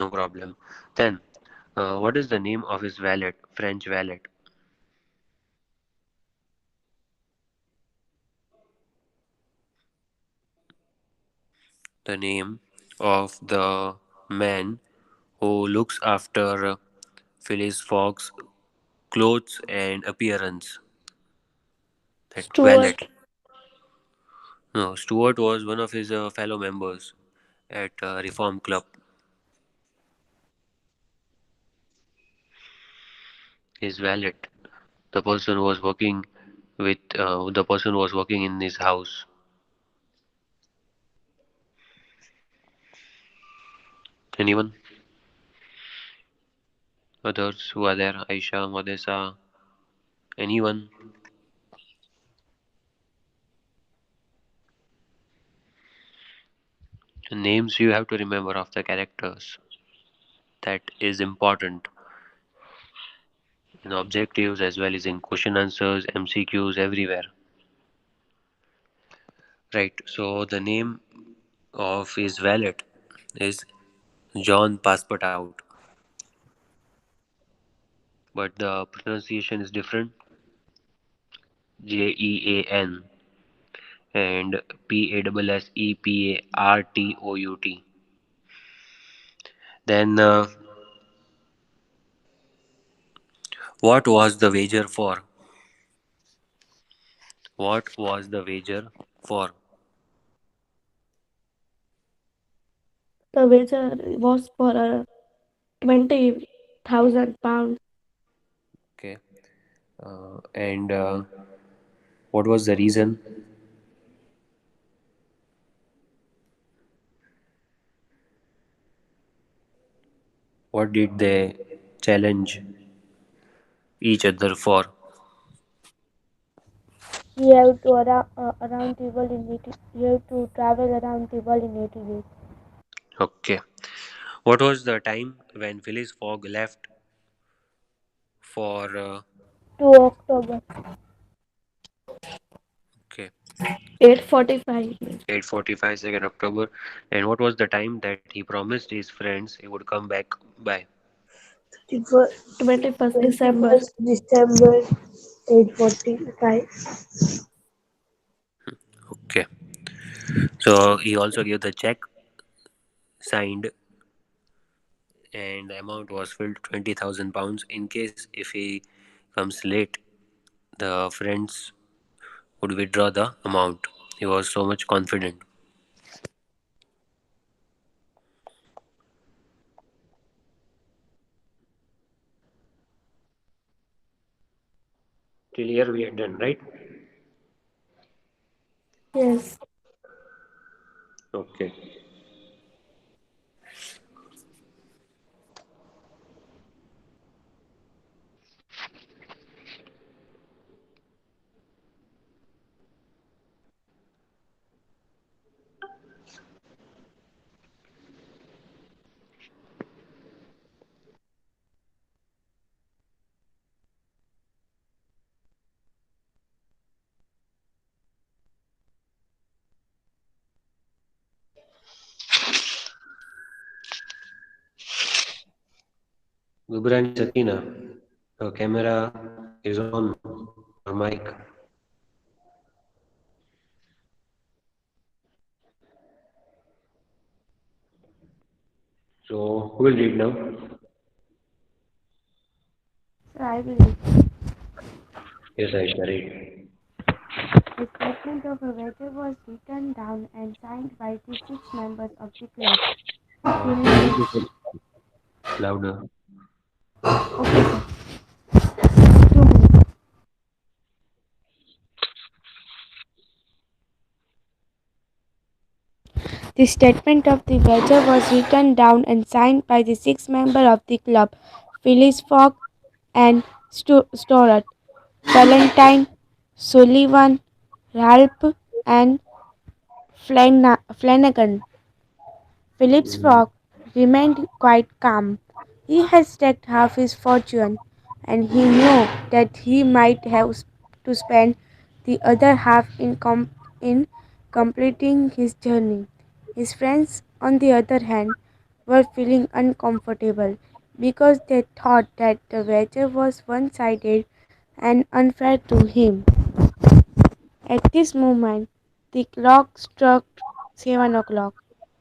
No problem. Then, what is the name of his valet, French valet? The name of the man who looks after Phileas Fogg's clothes and appearance. That valet. Stuart. No, Stuart was one of his fellow members at Reform Club. His valet, the person was working the person was working in his house. Anyone? Others who are there? Aisha, Modesa, anyone? The names you have to remember of the characters. That is important in objectives as well as in question answers, MCQs, everywhere. Right. So the name of his valet is John Passportout, but the pronunciation is different. Jean and Passepartout. Then, what was the wager for? What was the wager for? The wager was for a 20,000 pounds. Okay. And what was the reason? What did they challenge each other for? You have to around the world in 80, you have to travel around the world in 80 days. Okay. What was the time when Phyllis Fogg left for? 2 October, Okay, 8:45. 8:45, 2nd October. And what was the time that he promised his friends he would come back by? 21st December. 21st December 8:45. Okay. So he also gave the check signed, and the amount was filled £20,000 in case if he comes late, the friends would withdraw the amount. He was so much confident. Till here we are done, right? Yes. Okay. Gubrani Sakina, her camera is on, her mic. So who will read now? So I will. Yes, Aisha, read. The statement of a wager was written down and signed by the 6 members of the club. Can you Phyllis. make it louder? Okay, sir. 2 minutes. The statement of the wager was written down and signed by the 6 members of the club: Phyllis Fogg and Stuart, Valentine, Sullivan, Ralph, and Flanagan. Philip's Mm, Fogg remained quite calm. He had staked half his fortune, and he knew that he might have to spend the other half in completing his journey. His friends, on the other hand, were feeling uncomfortable because they thought that the wager was one sided and unfair to him. At this moment, the clock struck 7 o'clock.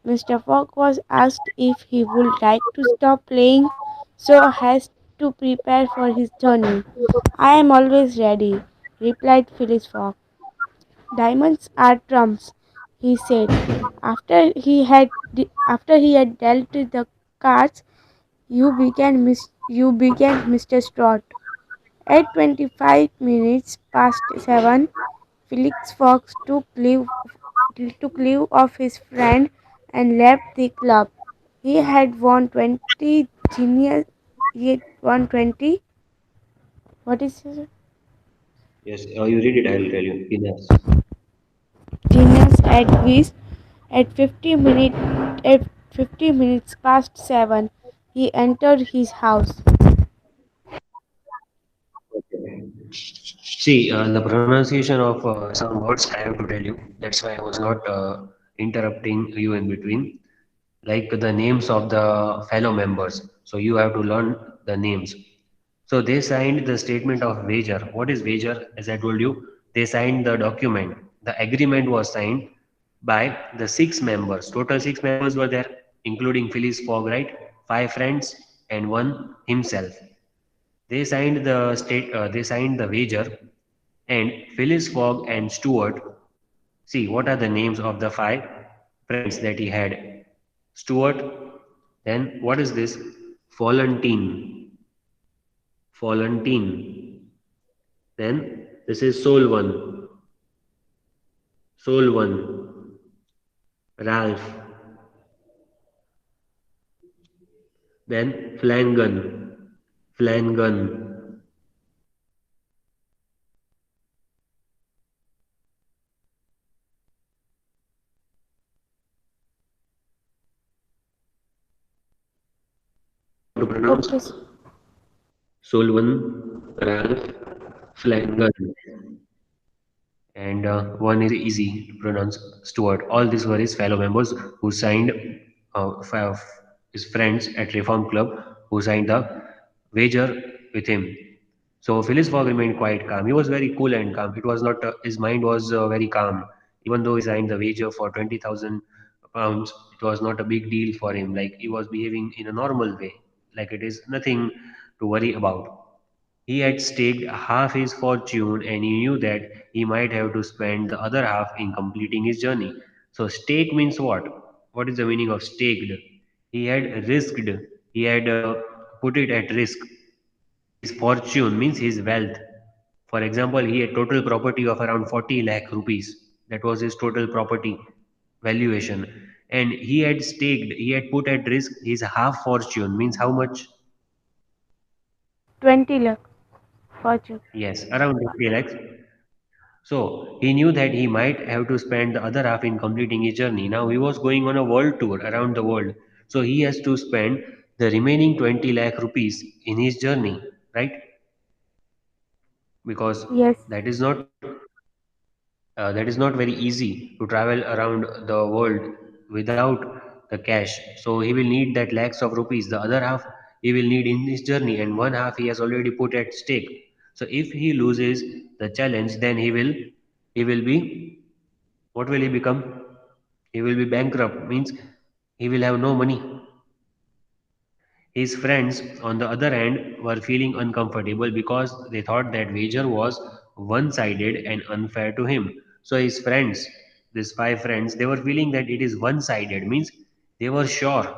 Mr. Fogg was asked if he would like to stop playing so as to prepare for his journey. I am always ready, replied Phileas Fogg. Diamonds are trumps, he said. After he had dealt the cards, you began, Mr. Strott. At 25 minutes past 7, Felix Fox took leave of his friend and left the club. He had won 20 genius. He had won 20. What is it? Yes, you read it, I will tell you. Guinness. Genius at whist at 50 minutes past 7. He entered his house. See, the pronunciation of some words I have to tell you. That's why I was not interrupting you in between. Like the names of the fellow members. So you have to learn the names. So they signed the statement of wager. What is wager? As I told you, they signed the document. The agreement was signed by the six members. Total six members were there, including Phyllis Fogg, right? Five friends and one himself. They signed the state. They signed the wager, and Phyllis Fogg and Stuart. See, what are the names of the five friends that he had? Stuart. Then what is this? Florentine. Florentine. Then this is Solon. Solon. Ralph. Then Flangan. Flangan. How to pronounce? Okay. Solon, Ralph, Flangan. And one is easy to pronounce, Stuart. All these were his fellow members who signed, his friends at Reform Club who signed the wager with him. So Phyllis Fogg remained quite calm. He was very cool and calm. It was not his mind was very calm, even though he signed the wager for 20,000 pounds. It was not a big deal for him. Like he was behaving in a normal way, like it is nothing to worry about. He had staked half his fortune and he knew that he might have to spend the other half in completing his journey. So, stake means what? What is the meaning of staked? He had risked, he had put it at risk. His fortune means his wealth. For example, he had total property of around 40 lakh rupees. That was his total property valuation. And he had staked, he had put at risk his half fortune, means how much? 20 lakh fortune. Yes, around 50 lakhs. So he knew that he might have to spend the other half in completing his journey. Now he was going on a world tour around the world. So he has to spend the remaining 20 lakh rupees in his journey, right? Because Yes. that is not that is not very easy to travel around the world without the cash. So he will need that lakhs of rupees. The other half he will need in his journey, and one half he has already put at stake. So if he loses the challenge, then he will be, what will he become? He will be bankrupt, means he will have no money. His friends, on the other hand, were feeling uncomfortable because they thought that wager was one sided and unfair to him. So, his friends, these five friends, they were feeling that it is one sided, means they were sure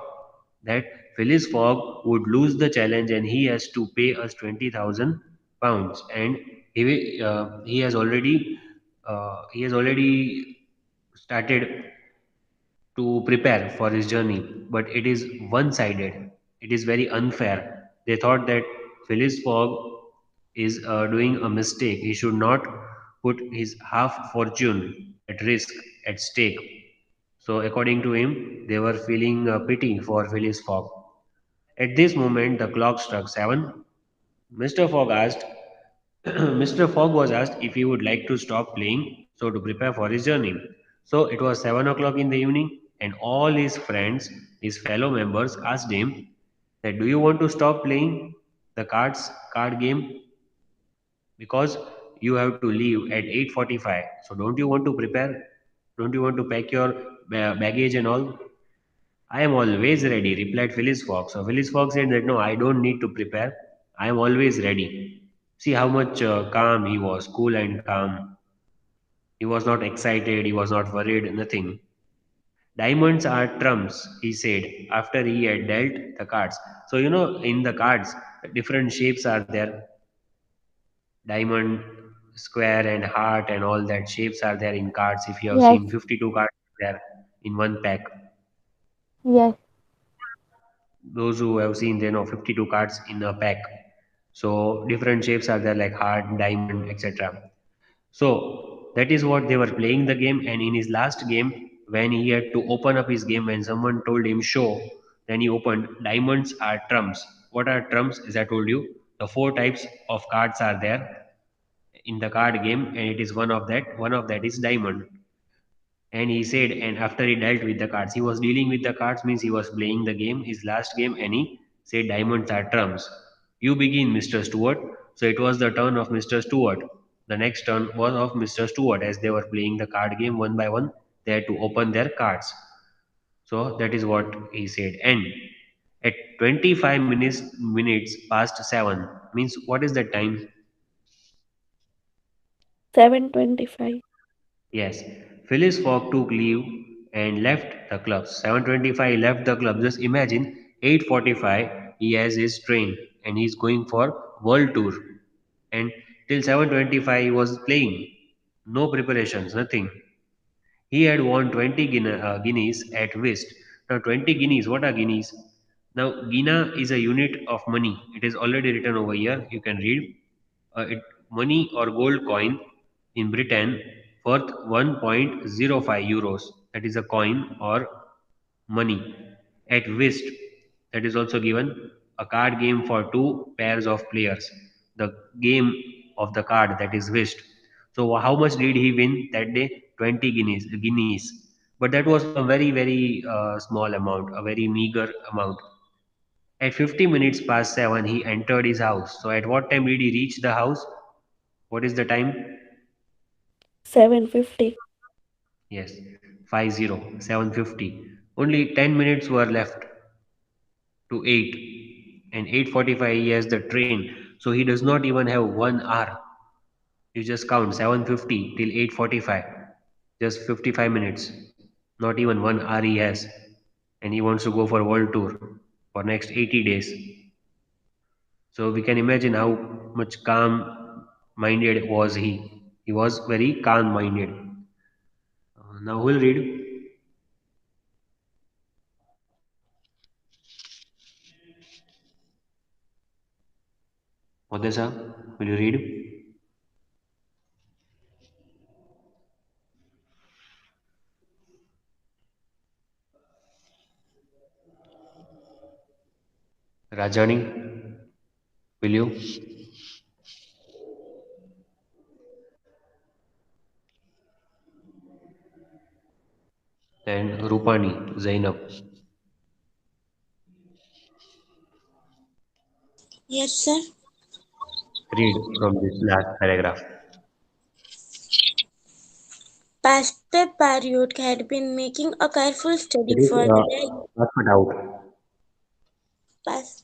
that Phyllis Fogg would lose the challenge and he has to pay us 20,000 pounds. And he has already started to prepare for his journey, but it is one sided. It is very unfair. They thought that Phileas Fogg is doing a mistake. He should not put his half fortune at risk, at stake. So, according to him, they were feeling pity for Phileas Fogg. At this moment, the clock struck 7. Mr. Fogg asked, Mr. Fogg was asked if he would like to stop playing so to prepare for his journey. So it was 7 o'clock in the evening and all his friends, his fellow members asked him that do you want to stop playing the card game because you have to leave at 8:45. So don't you want to prepare? Don't you want to pack your baggage and all? I am always ready, replied Phyllis Fox. So Phyllis Fox said that no, I don't need to prepare. I am always ready. See how much calm he was, cool and calm. He was not excited, he was not worried, nothing. Diamonds are trumps, he said after he had dealt the cards. So, in the cards, different shapes are there, diamond, square, and heart, and all that shapes are there in cards. If you have Yes, seen 52 cards there in one pack, yes, those who have seen, they know 52 cards in a pack. So, different shapes are there like heart, diamond, etc. So that is what they were playing the game. And in his last game, when he had to open up his game, when someone told him show, then he opened diamonds are trumps. What are trumps? As I told you, the four types of cards are there in the card game, and it is one of that. One of that is diamond. And he said, and after he dealt with the cards, he was dealing with the cards means he was playing the game, his last game, and he said diamonds are trumps. You begin, Mr. Stewart. So it was the turn of Mr. Stewart. The next turn was of Mr. Stewart as they were playing the card game one by one. They had to open their cards. So that is what he said. And at 25 minutes past 7 means what is the time? 7:25. Yes, Phyllis Fogg took leave and left the club. 7:25 left the club. Just imagine 8:45 he has his train and he's going for world tour. And till 7:25 he was playing. No preparations, nothing. He had won 20 guineas at whist. Now 20 guineas, what are guineas? Now guinea is a unit of money. It is already written over here. You can read money or gold coin in Britain worth 1.05 euros. That is a coin or money. At whist, that is also given a card game for two pairs of players. The game of the card, that is whist. So how much did he win that day? 20 guineas. But that was a very very small amount, a very meager amount. At 50 minutes past 7, he entered his house. So at what time did he reach the house? What is the time? 7:50. Yes, 50, 7:50. Only 10 minutes were left to 8. And 8:45 he has the train. So he does not even have 1 hour. You just count 7:50 till 8:45. Just 55 minutes. Not even 1 hour he has. And he wants to go for world tour for next 80 days. So we can imagine how much calm minded was he. He was very calm minded. Now who will read? Odessa, will you read? Rajani, will you? And Rupani, Zainab, Yes, sir. read from this last paragraph. Pastor Parrot had been making a careful It study is for the day. put out. Pas-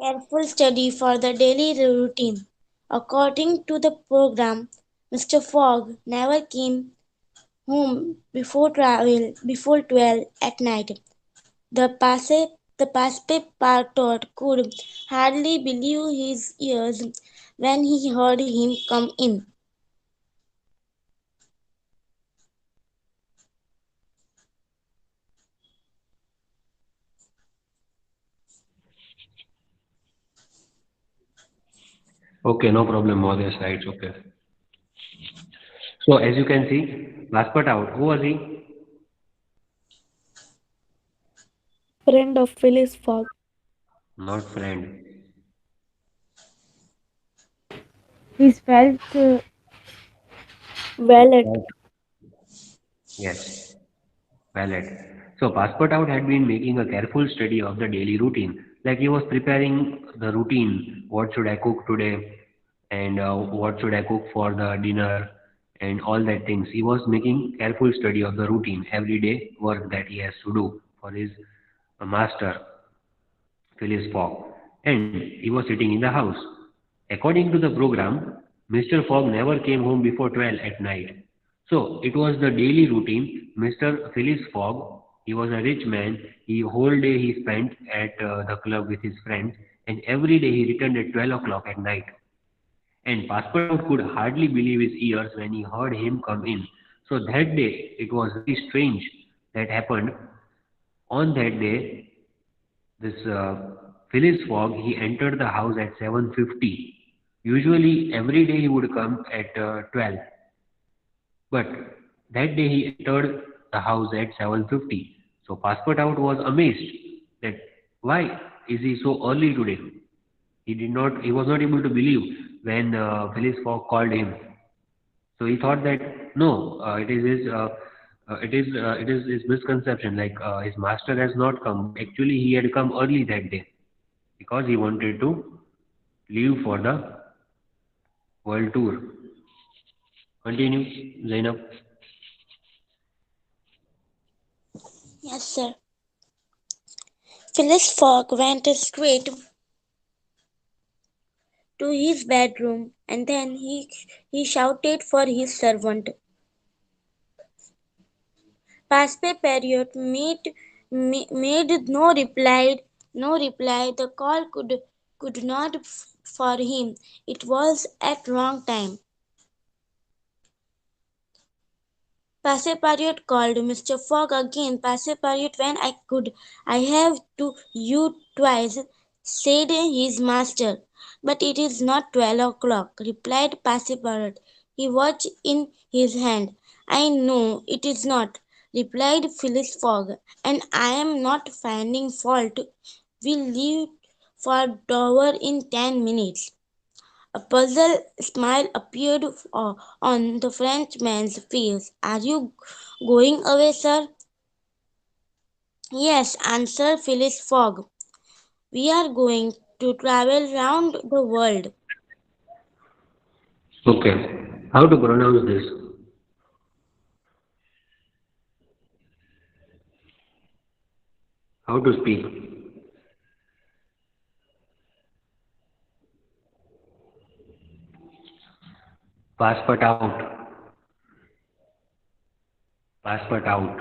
Careful study for the daily routine. According to the program, Mr. Fogg never came home before 12 at night. The passe the Passepartout could hardly believe his ears when he heard him come in. Okay, no problem, Mahodaya, right, okay. So as you can see, last put out. Who was he? Friend of Phyllis Fogg. Not friend. His felt valet. Yes, valid. So Passport Out had been making a careful study of the daily routine. Like he was preparing the routine. What should I cook today? And what should I cook for the dinner? And all that things. He was making careful study of the routine, everyday work that he has to do for his master, Phileas Fogg. And he was sitting in the house. According to the program, Mr. Fogg never came home before 12 at night. So it was the daily routine. Mr. Phileas Fogg, he was a rich man. He whole day he spent at the club with his friends, and every day he returned at 12 o'clock at night. And Passepartout could hardly believe his ears when he heard him come in. So that day, it was very strange that happened. On that day, this Phileas Fogg, he entered the house at 7:50. Usually, every day he would come at 12. But that day he entered the house at 7:50. So Passepartout was amazed that why is he so early today? He was not able to believe when Phileas Fogg called him. So he thought that no, it is his misconception. Like his master has not come, but actually he had come early that day because he wanted to leave for the world tour. Continue, Zainab. Yes, sir. Phileas Fogg went straight to his bedroom and then he shouted for his servant. Passepartout made no reply. The call could not for him. It was at wrong time. Passepartout called Mr. Fogg again. Passepartout, when I could, I have to you twice, said his master. But it is not 12 o'clock, replied Passepartout, his watch in his hand. I know it is not, replied Phileas Fogg, and I am not finding fault. We'll leave for Dover in 10 minutes. A puzzled smile appeared on the Frenchman's face. Are you going away, sir? Yes, answered Phileas Fogg. We are going to travel round the world. Okay. How to pronounce this? How to speak? Passport out. Passport out.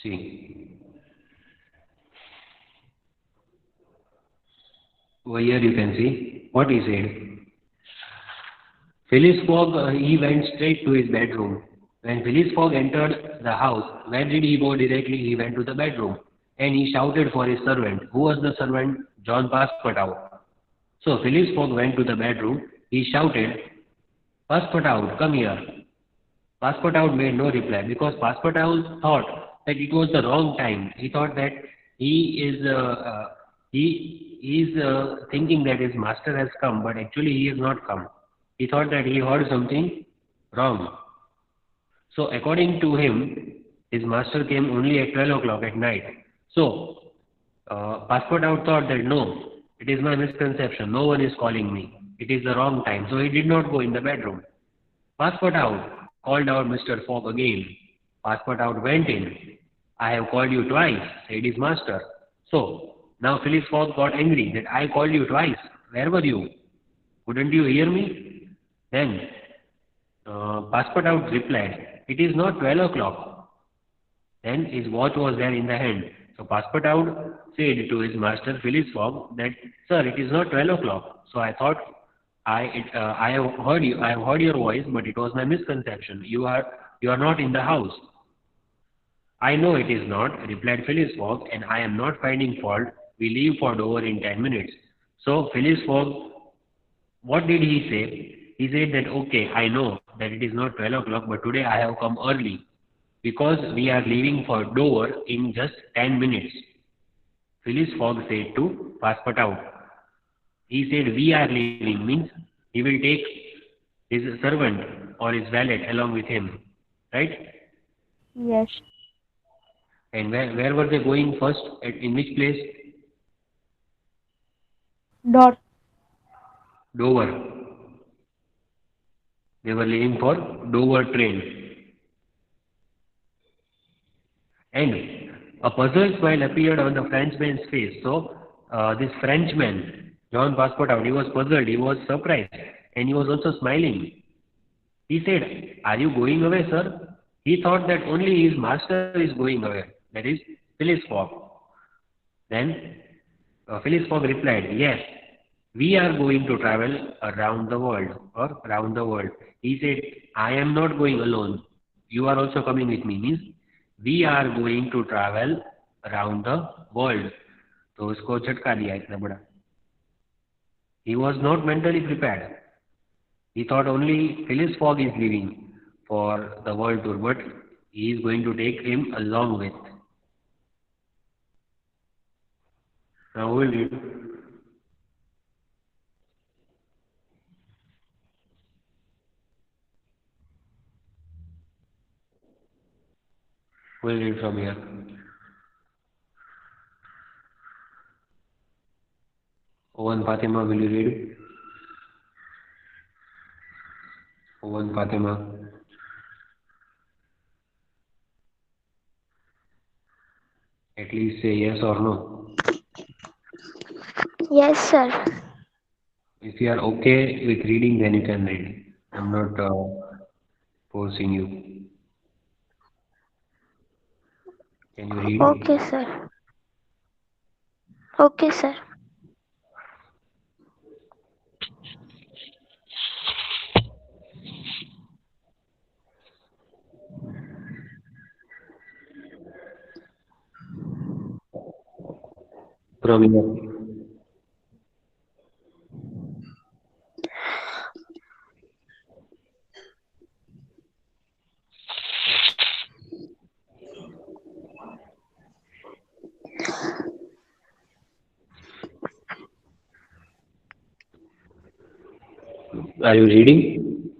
See. Over here you can see what he said. Phileas Fogg, he went straight to his bedroom. When Phileas Fogg entered the house, where did he go directly? He went to the bedroom. And he shouted for his servant. Who was the servant? John Passepartout. So Phileas Fogg went to the bedroom. He shouted, Passepartout, come here. Passepartout made no reply because Passepartout thought that it was the wrong time. He thought that he is he is thinking that his master has come, but actually he has not come. He thought that he heard something wrong. So according to him, his master came only at 12 o'clock at night. So Passepartout thought that no, it is my misconception. No one is calling me. It is the wrong time. So he did not go in the bedroom. Passepartout, called out Mr. Fogg again. Passepartout went in. I have called you twice, said his master. So, now Phileas Fogg got angry that I called you twice. Where were you? Couldn't you hear me? Then, Passepartout replied, it is not 12 o'clock. Then his watch was there in the hand. So Passepartout said to his master Phileas Fogg that, sir, it is not 12 o'clock. So I thought I have heard you. I have heard your voice, but it was my misconception. You are not in the house. I know it is not, replied Phileas Fogg, and I am not finding fault. We leave for Dover in 10 minutes. So Phileas Fogg, what did he say? He said that okay, I know that it is not 12 o'clock, but today I have come early because we are leaving for Dover in just 10 minutes. Phileas Fogg said to Passepartout. He said, we are leaving, means he will take his servant or his valet along with him, right? Yes. And where were they going first? In which place? Door. Dover. They were leaving for Dover train. And a puzzled smile appeared on the Frenchman's face. So, this Frenchman, John Passepartout, he was puzzled, he was surprised, and he was also smiling. He said, are you going away, sir? He thought that only his master is going away, that is, Phileas Fogg. Then Phileas Fogg replied, yes, we are going to travel around the world or around the world. He said, I am not going alone. You are also coming with me. Means we are going to travel around the world. तो उसको झटका दिया इतना बड़ा. He was not mentally prepared. He thought only Phileas Fogg is leaving for the world tour, but he is going to take him along with. Now who will read? Who will read from here? Owen Fatima, will you read? Owen Fatima. At least say yes or no. Yes, sir. If you are okay with reading, then you can read. I'm not forcing you. Can you read? Okay, sir. Okay, sir. From here. Are you reading?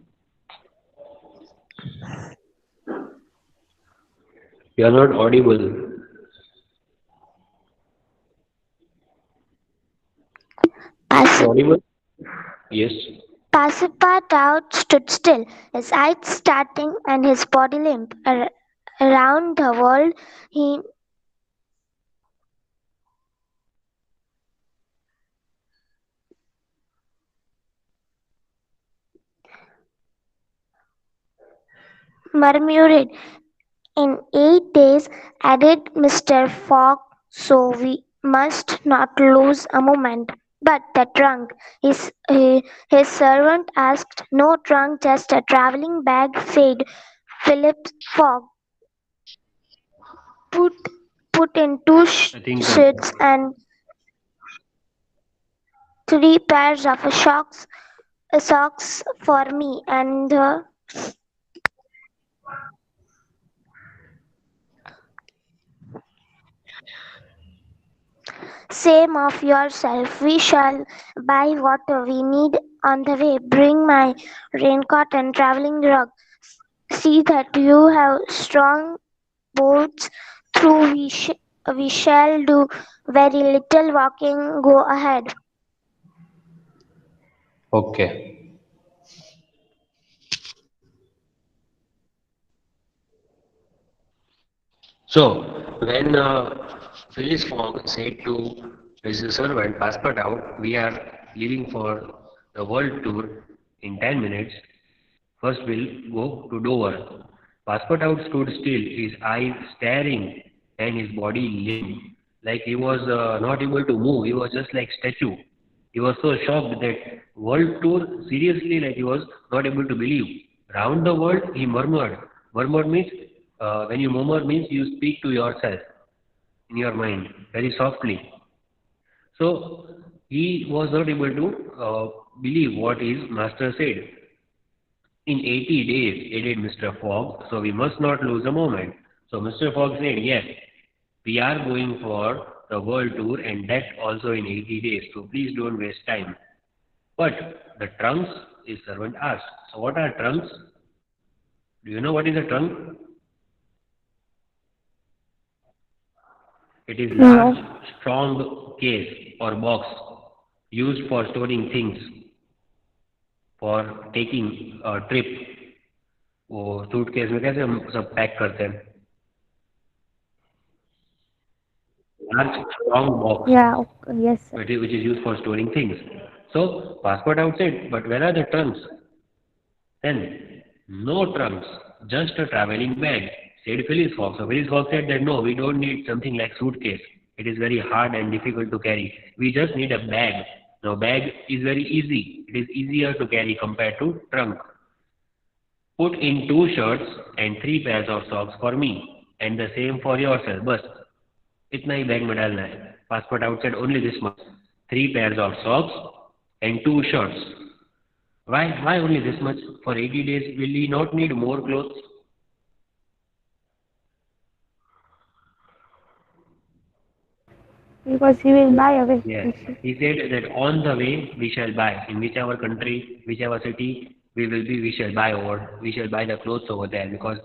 You are not audible. Audible? Yes. Passepartout stood still, his eyes starting and his body limp. Around the world, he murmured. In 8 days, added Mr. Fogg, so we must not lose a moment. But the trunk, his servant asked. No trunk, just a travelling bag, said Philip Fogg. Put, put in two I think sheets and 3 pairs of socks for me and the same of yourself. We shall buy what we need on the way. Bring my raincoat and travelling rug. See that you have strong boots. Through we shall do very little walking. Go ahead. okay. So, when Phileas Fogg said to his servant, Passport out, we are leaving for the world tour in 10 minutes. First, we'll go to Dover. Passport out stood still, his eyes staring and his body limp. Like he was not able to move, he was just like statue. He was so shocked that world tour, seriously, like he was not able to believe. Round the world, he murmured. Murmured means, when you murmur means you speak to yourself in your mind very softly. So he was not able to believe what his master said. In 80 days, added Mr. Fogg, so we must not lose a moment. So Mr. Fogg said, yes, we are going for the world tour and that also in 80 days. So please don't waste time. But the trunks, his servant asked. So what are trunks? Do you know what is a trunk? It is large, No. strong case or box used for storing things, for taking a trip. वो suitcase में कैसे हम सब pack करते हैं? Large, strong box Yeah, okay. Yes, sir. which is used for storing things. So passport outside, but where are the trunks? Then no trunks, just a traveling bag, said Phyllis Fox. So Phyllis Fox said that no, we don't need something like suitcase. It is very hard and difficult to carry. We just need a bag. Now bag is very easy. It is easier to carry compared to trunk. Put in 2 shirts and 3 pairs of socks for me, and the same for yourself. बस इतना ही bag में डालना है. Passport outside only this much. 3 pairs of socks and 2 shirts. Why only this much? For 80 days, will he not need more clothes? Because he will buy away. Yes. He said that on the way we shall buy. In whichever country, whichever city we will be, we shall buy over. We shall buy the clothes over there because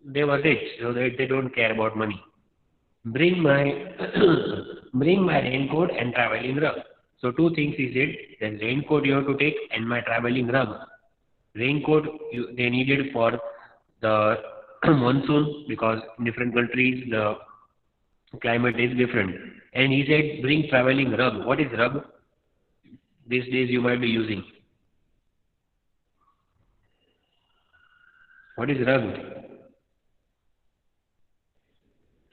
they were rich, so they don't care about money. Bring my bring my raincoat and traveling rug. So two things he said. Then raincoat you have to take and my traveling rug. Raincoat they needed for the monsoon because in different countries the climate is different. And he said, bring traveling rug. What is rug? These days you might be using. What is rug?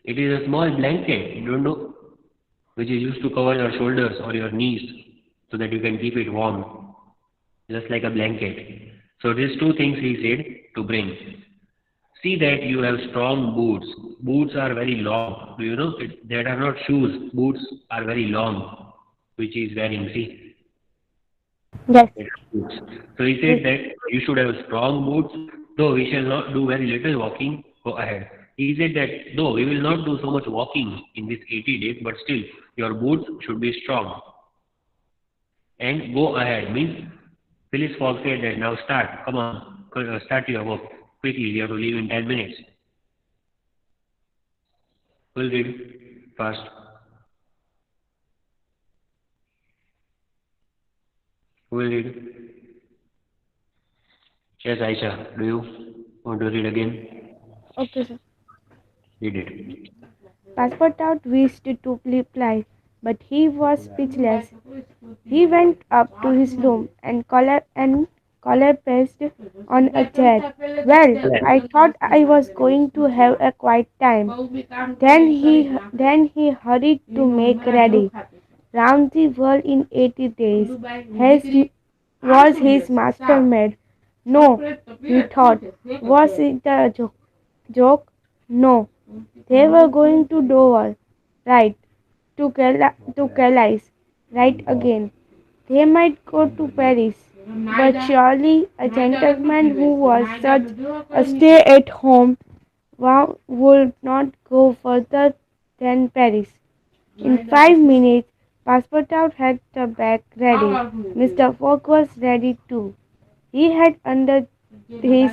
It is a small blanket, you don't know, which is used to cover your shoulders or your knees so that you can keep it warm, just like a blanket. So these two things he said to bring. See that you have strong boots. Boots are very long. Do you know? That are not shoes. Boots are very long, which is wearing. See, Yes. boots. So he said that you should have strong boots, though we shall not do very little walking. Go ahead. He said that though we will not do so much walking in this 80 days, but still your boots should be strong. And go ahead means Phyllis Fogg said that now start. Come on, start your work quickly. We have to leave in 10 minutes. We'll read fast. We'll read. Yes, Aisha, do you want to read again? Okay, sir. Read it. Passport out wished to reply, but he was speechless. He went up to his room and collapsed on a chair. Well, I thought I was going to have a quiet time. Then he hurried to make ready. Round the world in 80 days. Was his master mad? No, he thought. Was it a joke? No. They were going to Dover, right? To Calais, right again. They might go to Paris, but surely a gentleman who was such a stay-at-home would not go further than Paris. In 5 minutes, Passepartout had the bag ready. Mr. Fogg was ready too. He had under his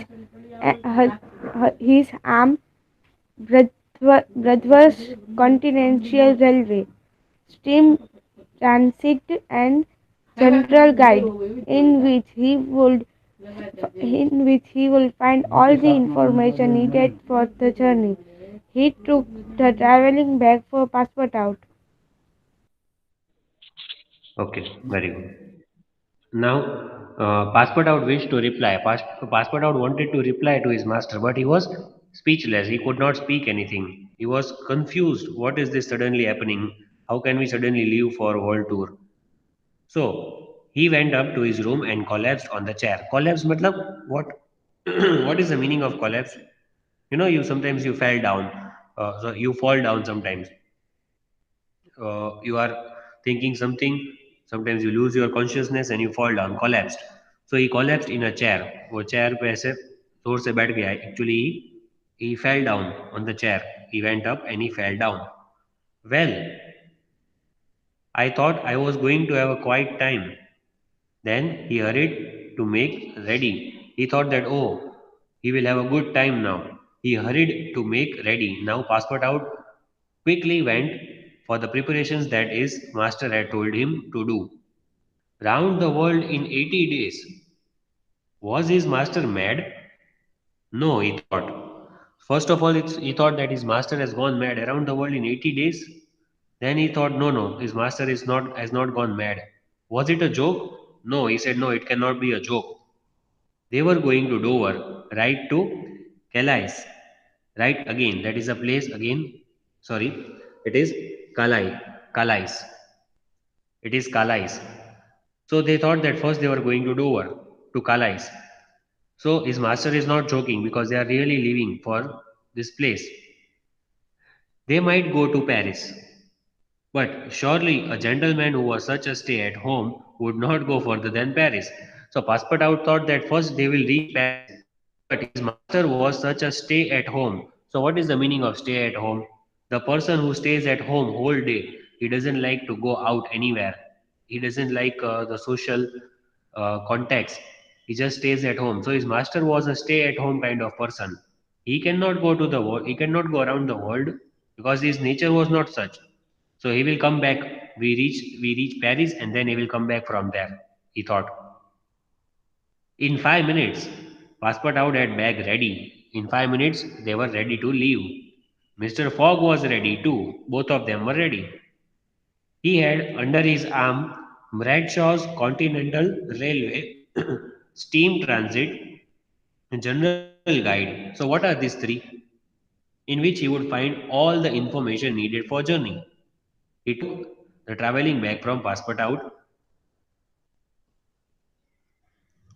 his arm Bradford's Continental Railway, Steam Transit and General Guide, in which he would find all the information needed for the journey. He took the travelling bag for Passepartout. Okay, very good. Now, Passport Out wished to reply. Passport Out wanted to reply to his master, but he was speechless. He could not speak anything. He was confused. What is this suddenly happening? How can we suddenly leave for a world tour? So he went up to his room and collapsed on the chair. Collapse, matlab what? What is the meaning of collapse? You know, you sometimes you fell down. So you fall down sometimes. You are thinking something, sometimes you lose your consciousness and you fall down, collapsed. So he collapsed in a chair. वो chair पे ऐसे जोर से बैठ गया. Actually he fell down on the chair. He went up and he fell down. Well, I thought I was going to have a quiet time. Then he hurried to make ready. He thought that, oh, he will have a good time now. He hurried to make ready. Now, Passport Out quickly went for the preparations that his master had told him to do. Round the world in 80 days. Was his master mad? No, he thought. First of all, he thought that his master has gone mad around the world in 80 days. Then he thought, no, no, his master is not has not gone mad. Was it a joke? No, he said, no, it cannot be a joke. They were going to Dover, right to Calais. Right again, that is a place again. Sorry, it is Calais. Calais. It is Calais. So they thought that first they were going to Dover, to Calais. So his master is not joking because they are really leaving for this place. They might go to Paris. But surely a gentleman who was such a stay at home would not go further than Paris. So Passepartout thought that first they will reach Paris. But his master was such a stay at home. So what is the meaning of stay at home? The person who stays at home whole day, he doesn't like to go out anywhere. He doesn't like the social context. He just stays at home. So his master was a stay at home kind of person. He cannot go to the world. He cannot go around the world because his nature was not such. So he will come back. We reach Paris and then he will come back from there. He thought. In 5 minutes, Passport Out had bag ready. In 5 minutes, they were ready to leave. Mr. Fogg was ready too. Both of them were ready. He had under his arm Bradshaw's Continental Railway, Steam Transit, General Guide. So what are these three? In which he would find all the information needed for journey. He took the travelling bag from Passport Out,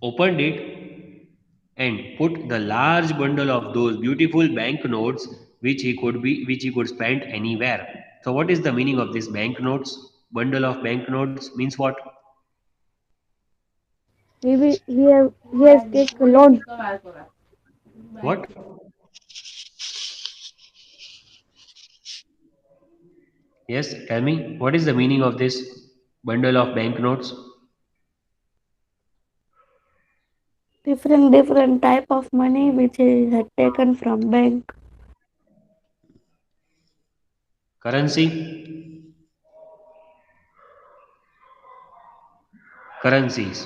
opened it and put the large bundle of those beautiful banknotes which he could spend anywhere. So what is the meaning of this banknotes? Bundle of banknotes means what? He has taken a loan. What? Yes, tell me. What is the meaning of this bundle of banknotes? Different type of money which he had taken from bank. Currency? Currencies.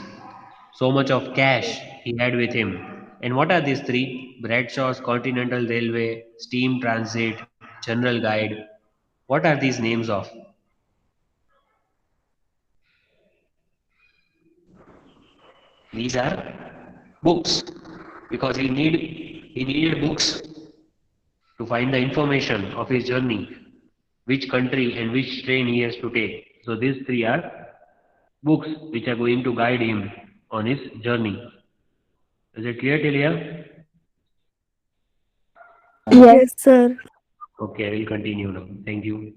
So much of cash he had with him. And what are these three? Bradshaw's Continental Railway, Steam Transit, General Guide. What are these names of? These are books because he needed books to find the information of his journey, which country and which train he has to take. So these three are books which are going to guide him on his journey. Is it clear till here? Yes, sir. Okay, I will continue now. Thank you.